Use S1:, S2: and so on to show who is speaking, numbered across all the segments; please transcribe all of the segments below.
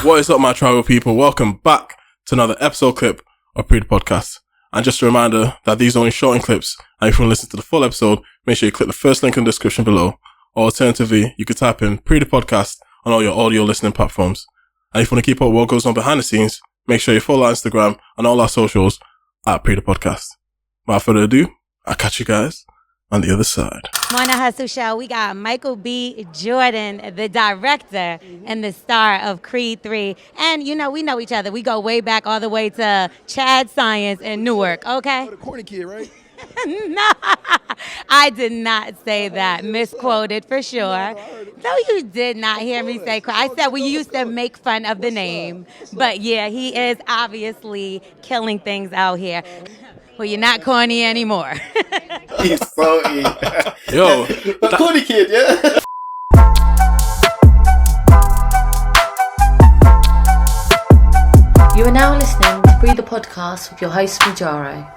S1: What is up, my tribal people? Welcome back to another episode clip of Pree Da Podcast. And just a reminder that these are only short clips, and if you want to listen to the full episode, make sure you click the first link in the description below. Or alternatively, you could type in Pree Da Podcast on all your audio listening platforms. And if you want to keep up with what goes on behind the scenes, make sure you follow our Instagram and all our socials at Pree Da Podcast. Without further ado, I'll catch you guys on the other side.
S2: On the Hustle Show, we got Micheal B. Jordan, the director and the star of Creed 3. And, you know, we know each other. We go way back all the way to Chad Science in Newark, okay?
S3: Oh, the Corny kid, right?
S2: No, I did not say that. Misquoted for sure. No, you did not hear me say. I said we used to make fun of the name. But yeah, he is obviously killing things out here. Well, you're not corny anymore.
S3: He's salty.
S1: Yo.
S3: The Corny kid, yeah?
S4: You are now listening to Pree Da Podcast with your host, Micheal.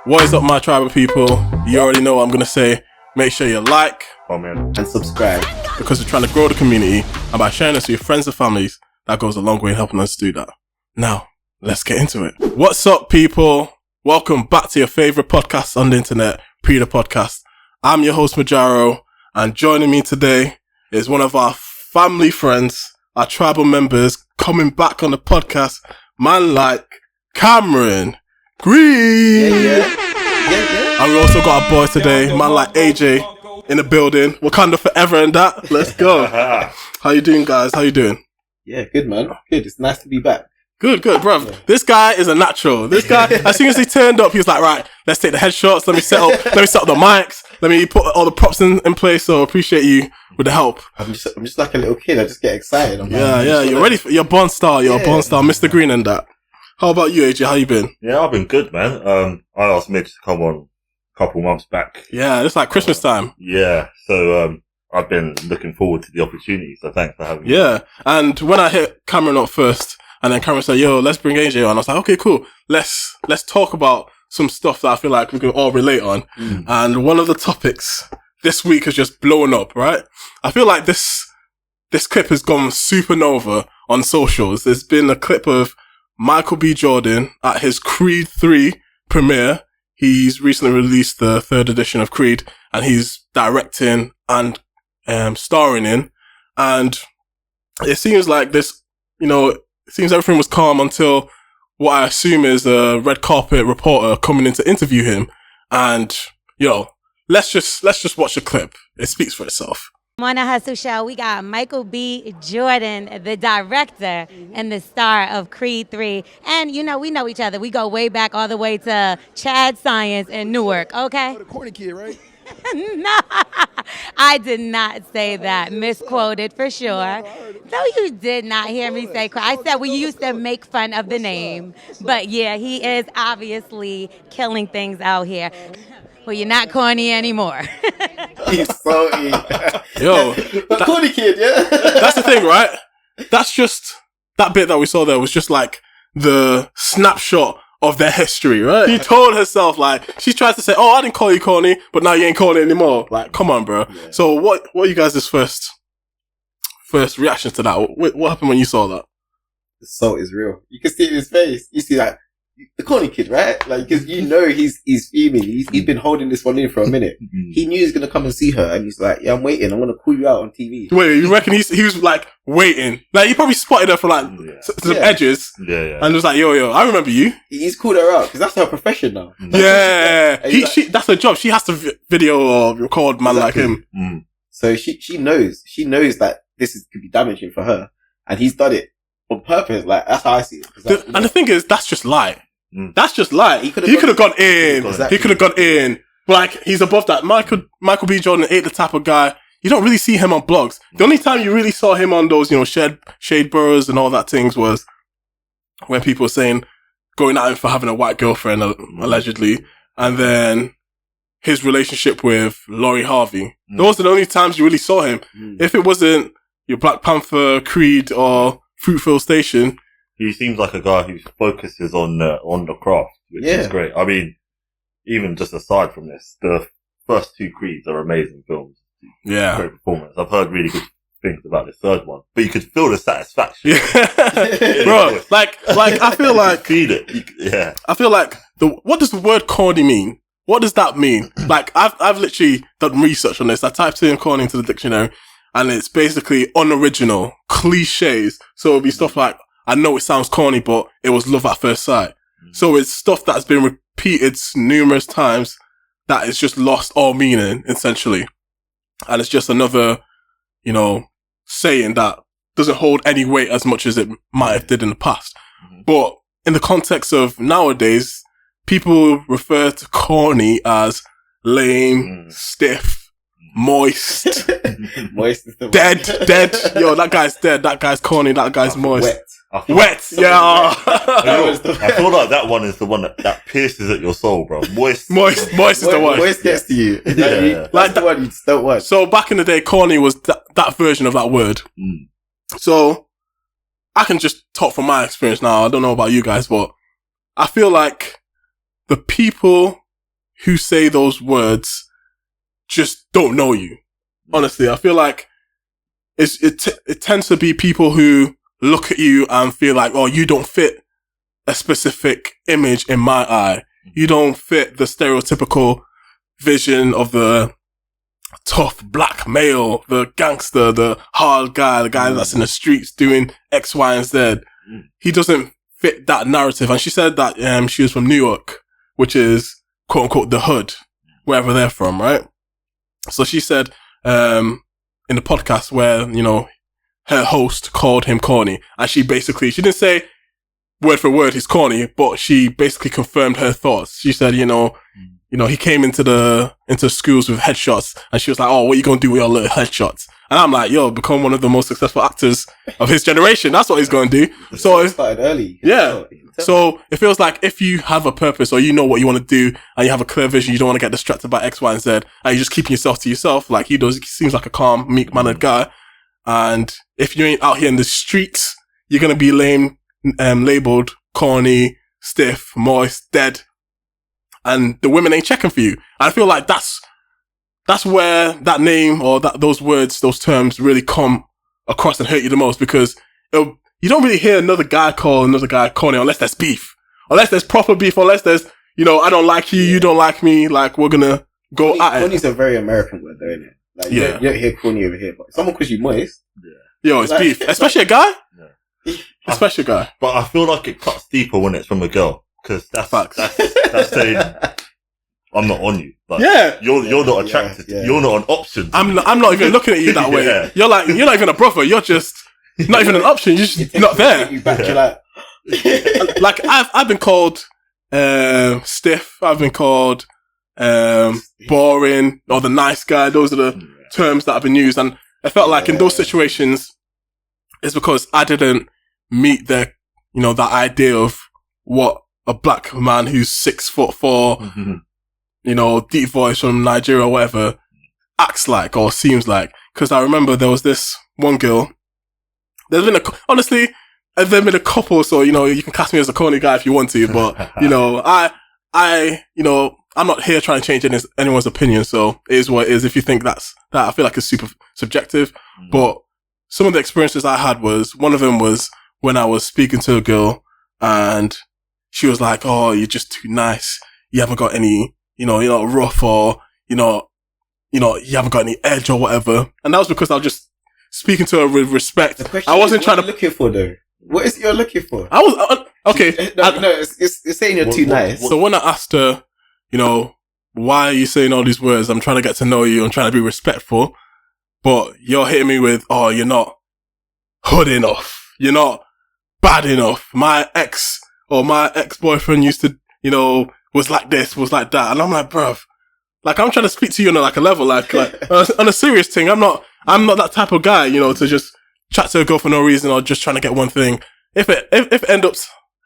S1: What is up, my tribal people? You already know what I'm going to say. Make sure you like,
S3: comment, and subscribe.
S1: Because we're trying to grow the community. And by sharing this with your friends and families, that goes a long way in helping us do that. Now, let's get into it. What's up, people? Welcome back to your favorite podcast on the internet, Pree Da Podcast. I'm your host, Micheal, and joining me today is one of our family friends, our tribal members, coming back on the podcast, man like Cameron Green.
S3: Yeah.
S1: And we also got our boy today, man like AJ, in the building. Wakanda forever and that. Let's go. How you doing, guys? How you doing?
S3: Yeah, good, man. Good. It's nice to be back.
S1: Good, bruv. Yeah. This guy is a natural. This guy, as soon as he turned up, he was like, right, let's take the headshots. Let me set up the mics. Let me put all the props in place. So appreciate you with the help.
S3: I'm just like a little kid. I just get excited.
S1: You're ready for your Bond star. You're a Bond star, Mr. Green and that. How about you, AJ? How you been?
S5: Yeah, I've been good, man. I asked Mitch to come on a couple months back.
S1: Yeah, it's like Christmas time.
S5: Yeah, so I've been looking forward to the opportunity. So thanks for having me.
S1: Yeah, and when I hit Cameron up first, and then Cameron said, "Yo, let's bring AJ on," I was like, "Okay, cool. Let's talk about some stuff that I feel like we can all relate on." And one of the topics this week has just blown up. Right? I feel like this clip has gone supernova on socials. There's been a clip of Micheal B. Jordan at his Creed 3 premiere. He's recently released the 3rd edition of Creed, and he's directing and starring in. And it seems like this, it seems everything was calm until what I assume is a red carpet reporter coming in to interview him. And, let's just watch the clip. It speaks for itself.
S2: On the Hustle Show, we got Micheal B. Jordan, the director and the star of Creed 3. And, we know each other. We go way back all the way to Chad Science in Newark, okay?
S3: Oh, the Corny kid, right?
S2: No, I did not say that. Misquoted for sure. No, you did not hear me say. I said we used to make fun of the name. But yeah, he is obviously killing things out here. Well, you're not corny anymore.
S3: He's salty.
S1: Yo.
S3: The Corny kid, yeah?
S1: That's the thing, right? That's just, that bit that we saw there was just like the snapshot of their history, right? She told herself, like, she tries to say, "Oh, I didn't call you corny, but now you ain't corny anymore." Like, come on, bro. Yeah. So what are you guys' first reactions to that? What happened when you saw that?
S3: The salt is real. You can see it in his face. You see that. The Corny kid, right? Like, because he's fuming. He's been holding this one in for a minute. He knew he was going to come and see her, and he's like, "Yeah, I'm waiting. I'm going to call you out on TV."
S1: Wait, you reckon he was like waiting? Like, he probably spotted her from like some edges.
S5: Yeah.
S1: And was like, yo, I remember you.
S3: He's called her out because that's her profession now.
S1: Yeah. That's her job. She has to video or record man like him.
S3: So she knows that this could be damaging for her, and he's done it on purpose. Like, that's how I see it.
S1: And the thing is, that's just light. That's just light. He could have gone in.
S3: Exactly.
S1: He could have gone in. Like, he's above that. Micheal B. Jordan ain't the type of guy. You don't really see him on blogs. The only time you really saw him on those, shade burrows and all that things was when people were saying, going at him for having a white girlfriend, allegedly. And then his relationship with Lori Harvey. Those are the only times you really saw him. If it wasn't your Black Panther, Creed, or Fruitville Station,
S5: he seems like a guy who focuses on the craft, which is great. I mean, even just aside from this, the first two Creeds are amazing films.
S1: Yeah.
S5: Great performance. I've heard really good things about the third one, but you could feel the satisfaction.
S1: Yeah. Bro, like, I feel like,
S5: feel it. Yeah.
S1: I feel like what does the word corny mean? What does that mean? Like, I've literally done research on this. I typed in corny into the dictionary, and it's basically unoriginal, cliches. So it'll be stuff like, I know it sounds corny, but it was love at first sight. So it's stuff that's been repeated numerous times that is just lost all meaning, essentially. And it's just another, saying that doesn't hold any weight as much as it might have did in the past. But in the context of nowadays, people refer to corny as lame, stiff, moist,
S3: Moist is the
S1: dead. Yo, that guy's dead. That guy's corny. That guy's moist.
S3: Wet.
S1: Yeah.
S5: I feel like that one is the one that pierces at your soul, bro. Moist is
S1: the one.
S3: Moist gets to you.
S5: Yeah.
S3: That's the one you just don't want.
S1: So back in the day, corny was that version of that word. So I can just talk from my experience now. I don't know about you guys, but I feel like the people who say those words just don't know you. Honestly, I feel like it tends to be people who look at you and feel like, oh, you don't fit a specific image in my eye. You don't fit the stereotypical vision of the tough black male, the gangster, the hard guy, the guy that's in the streets doing X, Y, and Z. He doesn't fit that narrative. And she said that she was from New York, which is quote unquote the hood, wherever they're from, right? So she said in the podcast where, her host called him corny, and she didn't say word for word he's corny, but she basically confirmed her thoughts. She said, he came into schools with headshots, and she was like, oh, what are you gonna do with your little headshots? And I'm like, yo, become one of the most successful actors of his generation. That's what he's gonna do. So
S3: it started early.
S1: Yeah. So it feels like if you have a purpose or you know what you want to do and you have a clear vision, you don't want to get distracted by X, Y, and Z, and you're just keeping yourself to yourself like he does. He seems like a calm, meek-mannered guy. And if you ain't out here in the streets, you're going to be labeled corny, stiff, moist, dead. And the women ain't checking for you. I feel like that's where that name or those words, those terms really come across and hurt you the most, because you don't really hear another guy call another guy corny unless there's beef, unless there's proper beef, unless there's, I don't like you, you don't like me, like we're going to go at it.
S3: Corny's a very American word though, isn't it? Like, you don't hear corny over here, but someone calls you moist.
S1: Yo, it's beef. Especially a guy. Especially a guy.
S5: But I feel like it cuts deeper when it's from a girl, because that's saying I'm not on you. Like, you're not attracted. You're not an option.
S1: I'm not even looking at you that way. Yeah. You're not even a brother. You're just not even an option. You're just not there. You're like I've been called stiff. I've been called boring, or the nice guy. Those are the terms that have been used, and I felt like in those situations, it's because I didn't meet that idea of what a black man who's 6'4", deep voice from Nigeria or whatever, acts like or seems like. Because I remember there was this one girl. There's been there's been a couple, so you can cast me as a corny guy if you want to, but I'm not here trying to change anyone's opinion, so it is what it is. If you think that I feel like it's super subjective, but some of the experiences I had one of them was when I was speaking to a girl and she was like, oh, you're just too nice. You haven't got any, you're not rough, or, you haven't got any edge or whatever. And that was because I was just speaking to her with respect. I wasn't trying to...
S3: looking for though? What is it you're looking for?
S1: I was, okay.
S3: No, it's saying you're too nice.
S1: So when I asked her, why are you saying all these words? I'm trying to get to know you. I'm trying to be respectful. But you're hitting me with, oh, you're not hood enough. You're not bad enough. My ex-boyfriend used to, was like this, was like that. And I'm like, bruv, like, I'm trying to speak to you on like a level, like on a serious thing. I'm not that type of guy, to just chat to a girl for no reason or just trying to get one thing. If it ends up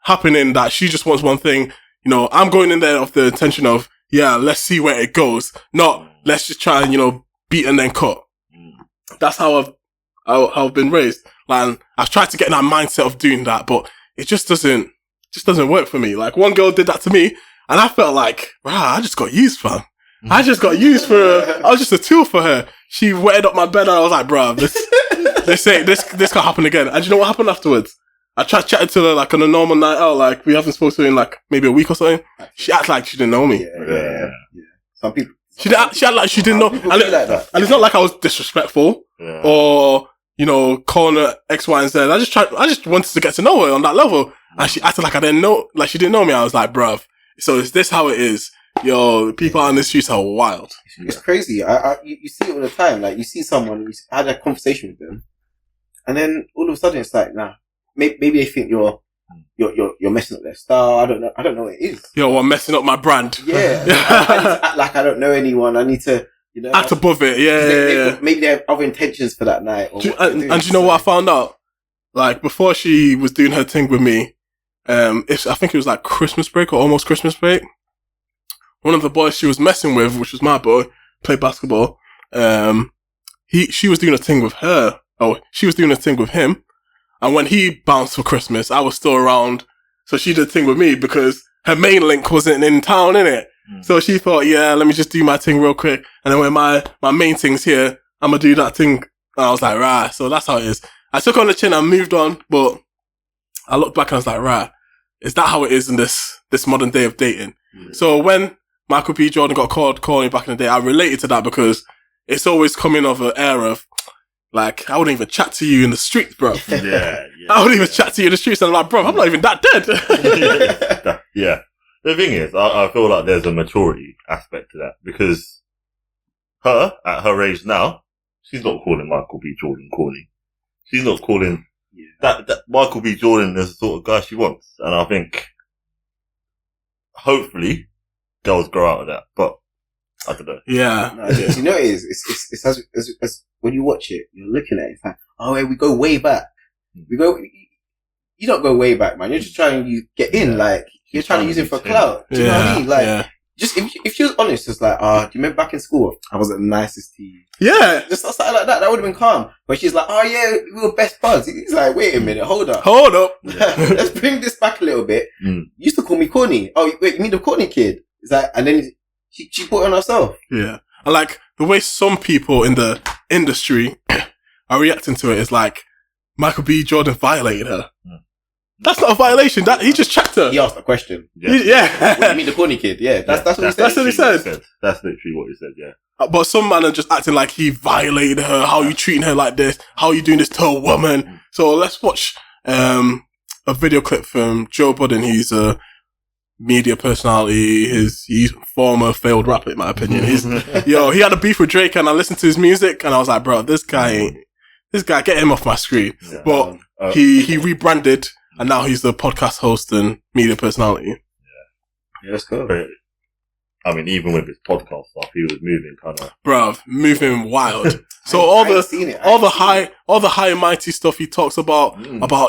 S1: happening that she just wants one thing, I'm going in there with the intention of, let's see where it goes. Not, let's just try and, beat and then cut. That's how I've been raised. Like, I've tried to get in that mindset of doing that, but it just doesn't work for me. Like, one girl did that to me, and I felt like, wow, I just got used, fam. I just got used I was just a tool for her. She wetted up my bed, and I was like, bruh, they say this can't happen again. And do you know what happened afterwards? I tried chatting to her like on a normal night out, like we haven't spoken to her in like maybe a week or something. She acted like she didn't know me.
S3: Yeah. Some people.
S1: She acted like she didn't know. And it's not like I was disrespectful or, you know, calling her X, Y, and Z. I just wanted to get to know her on that level. And she acted like I didn't know, like she didn't know me. I was like, bruv, so is this how it is? Yo, people on the streets are wild.
S3: It's crazy. You see it all the time. Like, you see someone, you had a conversation with them, and then all of a sudden it's like, nah, maybe they think you're messing up their style. I don't know what it is.
S1: Yo, I'm messing up my brand.
S3: Yeah. I need to act like I don't know anyone. I need to, you know,
S1: act above it. Yeah.
S3: Maybe they have other intentions for that night. Or
S1: and do you know what I found out? Like, before she was doing her thing with me, I think it was like Christmas break or almost Christmas break. One of the boys she was messing with, which was my boy, played basketball. She was doing a thing with her. Oh, she was doing a thing with him. And when he bounced for Christmas, I was still around. So she did a thing with me because her main link wasn't in town, innit? So she thought, yeah, let me just do my thing real quick. And then when my main thing's here, I'm gonna do that thing. And I was like, right. So that's how it is. I took on the chin and moved on, but I looked back and I was like, right, is that how it is in this modern day of dating? So when Michael B. Jordan got called Corny back in the day, I related to that because it's always coming of an era of, like, I wouldn't even chat to you in the streets, bro.
S5: Yeah.
S1: I wouldn't even chat to you in the streets. And I'm like, bro, I'm not even that dead.
S5: Yeah. The thing is, I feel like there's a maturity aspect to that because her, at her age now, she's not calling Michael B. Jordan corny. She's not calling that Michael B. Jordan is the sort of guy she wants. And I think, hopefully, girls grow out of that. But, I don't know.
S1: Yeah.
S3: No, you know what it is? It's as when you watch it, you're looking at it, it's like, oh, hey, we go way back. You don't go way back, man. You're just trying to get in, like, you're trying to use it for clout. Do you know what I mean? Like, just, if she was honest, it's like, do you remember back in school? I wasn't the nicest to you.
S1: Yeah.
S3: Just something like that would have been calm. But she's like, oh yeah, we were best buds. He's like, wait a minute, hold up. Let's bring this back a little bit. You used to call me Corny. Oh, wait, you mean the Corny kid? It's like, and then she put it on herself. Yeah.
S1: And like, the way some people in the industry are reacting to it is like, Michael B. Jordan violated her. That's not a violation. That he just checked her.
S3: He asked a question.
S1: Yeah.
S3: What, you mean the Corny kid? Yeah. That's what he said.
S1: That's what he said.
S5: That's literally what he said, yeah.
S1: But some men are just acting like he violated her. How you treating her like this? How you doing this to a woman? So let's watch a video clip from Joe Budden. He's a media personality. He's former failed rapper, in my opinion. He had a beef with Drake, and I listened to his music, and I was like, bro, this guy, get him off my screen. Yeah. But he rebranded, and now he's the podcast host and media personality.
S3: Yeah, that's cool.
S5: I mean, even with his podcast stuff, he was moving kind of,
S1: bruv, moving wild. So all the high and mighty stuff he talks about,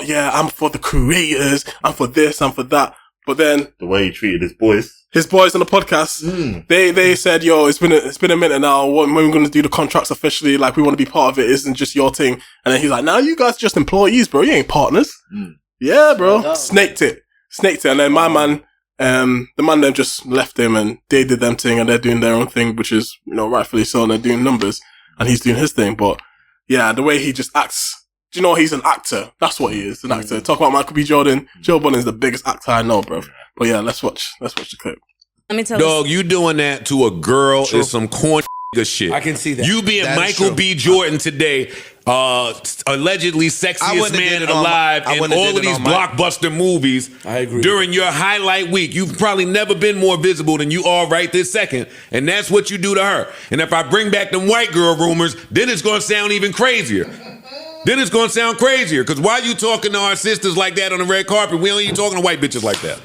S1: yeah, I'm for the creators, I'm for this, I'm for that. But then
S5: the way he treated his boys on the podcast, they said, yo, it's been a minute now. When we're going to do the contracts officially, like, we want to be part of it. It isn't just your thing. And then he's like, nah, you guys are just employees, bro. You ain't partners. Yeah, bro. Snaked it. And then my man, the man then just left him, and they did them thing, and they're doing their own thing, which is, you know, rightfully so. And they're doing numbers, and he's doing his thing. But yeah, the way he just acts. Do you know he's an actor? That's what he is, an actor. Talk about Michael B. Jordan. Joe Budden is the biggest actor I know, bro. But yeah, let's watch the clip.
S6: Let me tell you. Dog, you doing that to a girl is some corny shit.
S7: I can see that.
S6: You being Michael B. Jordan today, allegedly sexiest man alive in all of these blockbuster movies.
S7: I agree.
S6: During your highlight week, you've probably never been more visible than you are right this second. And that's what you do to her. And if I bring back them white girl rumors, then it's going to sound even crazier. Because why you talking to our sisters like that on the red carpet? We only talking to white bitches like that.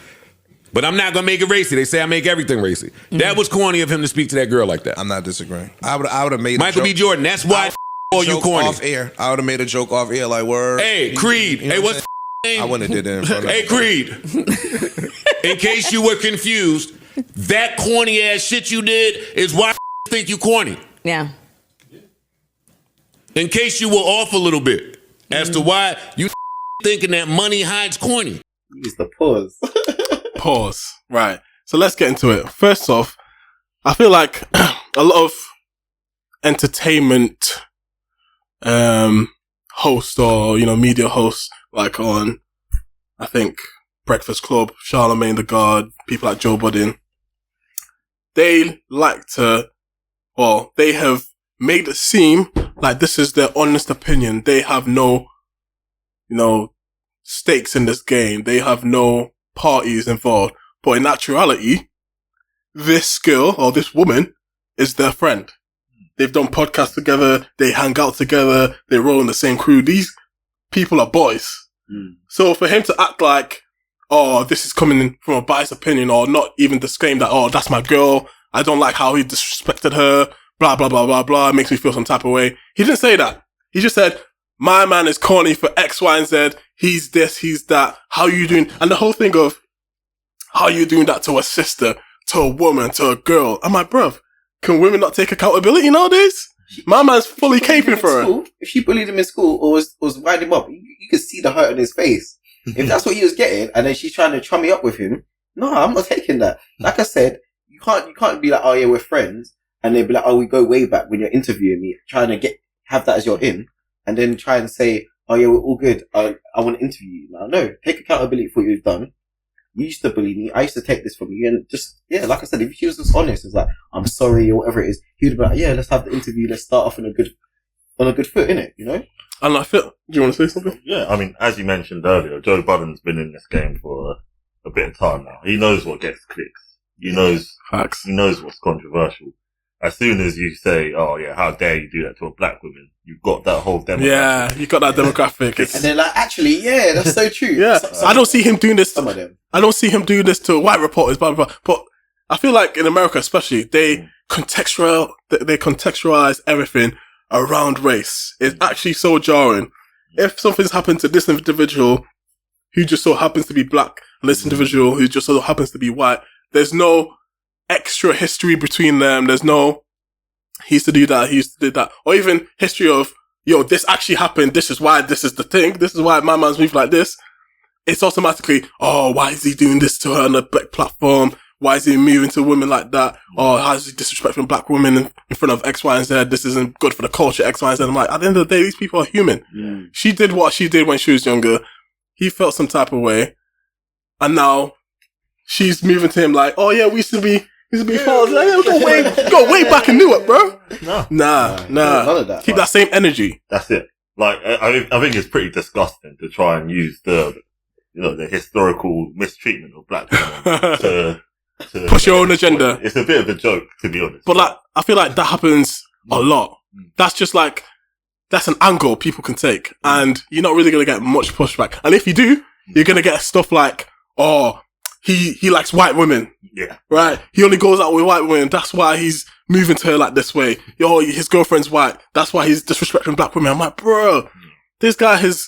S6: But I'm not going to make it racy. They say I make everything racy. That was corny of him to speak to that girl like that.
S7: I'm not disagreeing. I would have made
S6: Michael B. Jordan, that's why you corny.
S7: Off air. I would have made a joke off air like, word.
S6: Hey, Creed.
S7: You know
S6: what's name?
S7: I wouldn't have did that in front of
S6: Hey, Creed. In case you were confused, that corny ass shit you did is why I think you corny.
S2: Yeah.
S6: In case you were off a little bit as to why you thinking that money hides corny.
S3: Use the pause.
S1: Pause. Right. So let's get into it. First off, I feel like a lot of entertainment
S5: hosts or, media hosts, like on, I think, Breakfast Club, Charlemagne the God, people like Joe Budden, they they have made it seem like this is their honest opinion. They have no, stakes in this game. They have no parties involved. But in actuality, this girl or this woman is their friend. They've done podcasts together. They hang out together. They roll in the same crew. These people are boys. So for him to act like, oh, this is coming from a biased opinion, or not even disclaim that, oh, that's my girl, I don't like how he disrespected her, blah, blah, blah, blah, blah, it makes me feel some type of way. He didn't say that. He just said, my man is corny for X, Y, and Z. He's this, he's that. How you doing? And the whole thing of how you doing that to a sister, to a woman, to a girl. I'm like, bruv, can women not take accountability nowadays? My man's fully caping for her.
S3: If she bullied him in school or was winding him up, you could see the hurt on his face. If that's what he was getting, and then she's trying to chum me up with him, no, I'm not taking that. Like I said, you can't be like, oh yeah, we're friends, and they'd be like, oh, we go way back when you're interviewing me, trying to have that as your in, and then try and say, oh yeah, we're all good. I want to interview you. No, take accountability for what you've done. You used to bully me. I used to take this from you, and just like I said, if she was just honest, it's like, I'm sorry or whatever it is, he would be like, yeah, let's have the interview. Let's start off on a good foot, innit?
S5: And I feel, do you want to say something?
S8: Yeah, I mean, as you mentioned earlier, Joe Budden's been in this game for a bit of time now. He knows what gets clicks. He knows
S5: facts.
S8: He knows what's controversial. As soon as you say, oh yeah, how dare you do that to a black woman, you've got that whole demographic.
S5: Yeah, you got that demographic.
S3: And they're like, actually, yeah, that's so true.
S5: Yeah, I don't see him doing this.
S3: Some of them.
S5: I don't see him doing this to white reporters, blah, blah, blah. But I feel like in America especially, they contextualize everything around race. It's actually so jarring. If something's happened to this individual who just so happens to be black, and this individual who just so happens to be white, there's no extra history between them. There's no, he used to do that, he used to do that. Or even history of, yo, this actually happened, this is why this is the thing, this is why my man's moved like this. It's automatically, oh, why is he doing this to her on a black platform? Why is he moving to women like that? Oh, how is he disrespecting black women in front of X, Y, and Z? This isn't good for the culture, X, Y, and Z. I'm like, at the end of the day, these people are human. She did what she did when she was younger. He felt some type of way. And now she's moving to him like, oh yeah, we used to be fathers. Like, go way back in Newark, bro. Nah.
S3: None of that.
S5: Keep that same energy.
S8: That's it. Like, I think it's pretty disgusting to try and use the historical mistreatment of black women to
S5: push your own agenda.
S8: It's a bit of a joke, to be honest.
S5: But like, I feel like that happens a lot. That's just like, that's an angle people can take. And you're not really going to get much pushback. And if you do, you're going to get stuff like, oh, he likes white women.
S8: Yeah.
S5: Right? He only goes out with white women. That's why he's moving to her like this way. Yo, his girlfriend's white. That's why he's disrespecting black women. I'm like, bro, this guy has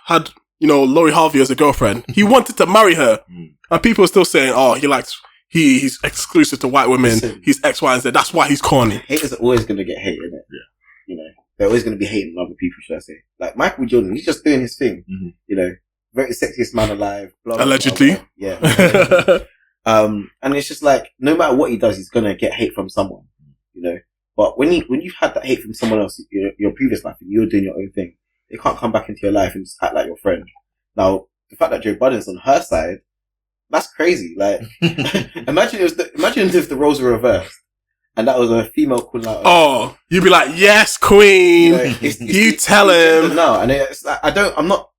S5: had, Lori Harvey as a girlfriend. He wanted to marry her. And people are still saying, oh, he's exclusive to white women.
S3: Listen,
S5: he's X, Y, and Z. That's why he's corny.
S3: Haters are always going to get hated, innit?
S8: Yeah.
S3: They're always going to be hating other people, should I say. Like Michael Jordan, he's just doing his thing. Very sexiest man alive. Blah, blah,
S5: Allegedly.
S3: Blah, blah. Yeah. And it's just like, no matter what he does, he's going to get hate from someone, But when you've had that hate from someone else, your previous life, and you're doing your own thing, they can't come back into your life and just act like your friend. Now, the fact that Joe Budden's on her side, that's crazy. Like, imagine if the roles were reversed and that was a female calling out.
S5: Oh, you'd be like, yes, queen. You tell him.
S3: No, and it's like, I'm not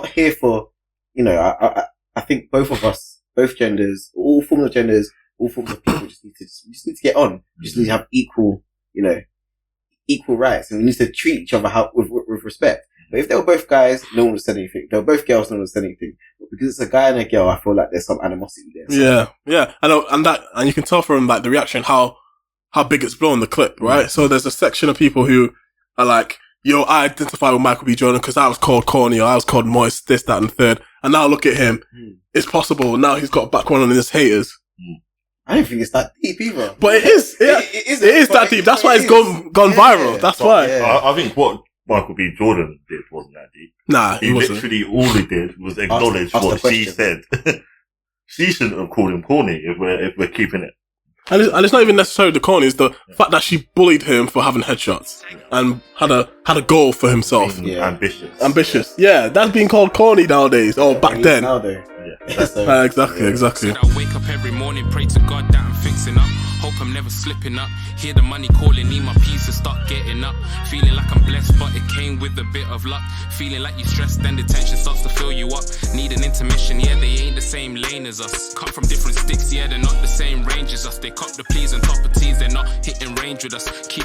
S3: here for, I think both of us, both genders, all forms of genders, all forms of people just need to get on. Just need to have equal rights, and we need to treat each other with respect. But if they were both guys, no one would say anything. If they were both girls, no one would say anything. But because it's a guy and a girl, I feel like there's some animosity there. So.
S5: Yeah. And you can tell from like the reaction how big it's blown the clip, right? So there's a section of people who are like, yo, I identify with Michael B. Jordan because I was called corny or I was called moist, this, that, and the third. And now look at him. It's possible. Now he's got back one on his haters.
S3: I don't think it's that deep either.
S5: But it is. It is that deep. That's why it's gone viral. That's why.
S8: Yeah. I think what Michael B. Jordan did wasn't that deep.
S5: Nah,
S8: he literally all he did was acknowledge what she said. She shouldn't have called him corny if we're keeping it
S5: And it's not even necessarily the corny, it's the fact that she bullied him for having headshots and had a goal for himself.
S3: Yeah.
S5: Ambitious. Yeah, that's being called corny nowadays, or back then.
S3: Now though.
S5: Exactly.
S9: I wake up every morning, pray to God that I'm fixing up. Hope I'm never slipping up. Hear the money calling, need my peace to start getting up. Feeling like I'm blessed, but it came with a bit of luck. Feeling like you stressed, then the tension starts to fill you up. Need an intermission, yeah, they ain't the same lane as us. Come from different sticks, yeah, they're not the same range as us. They cop the pleas and top of teas, they're not hitting range with us. Keep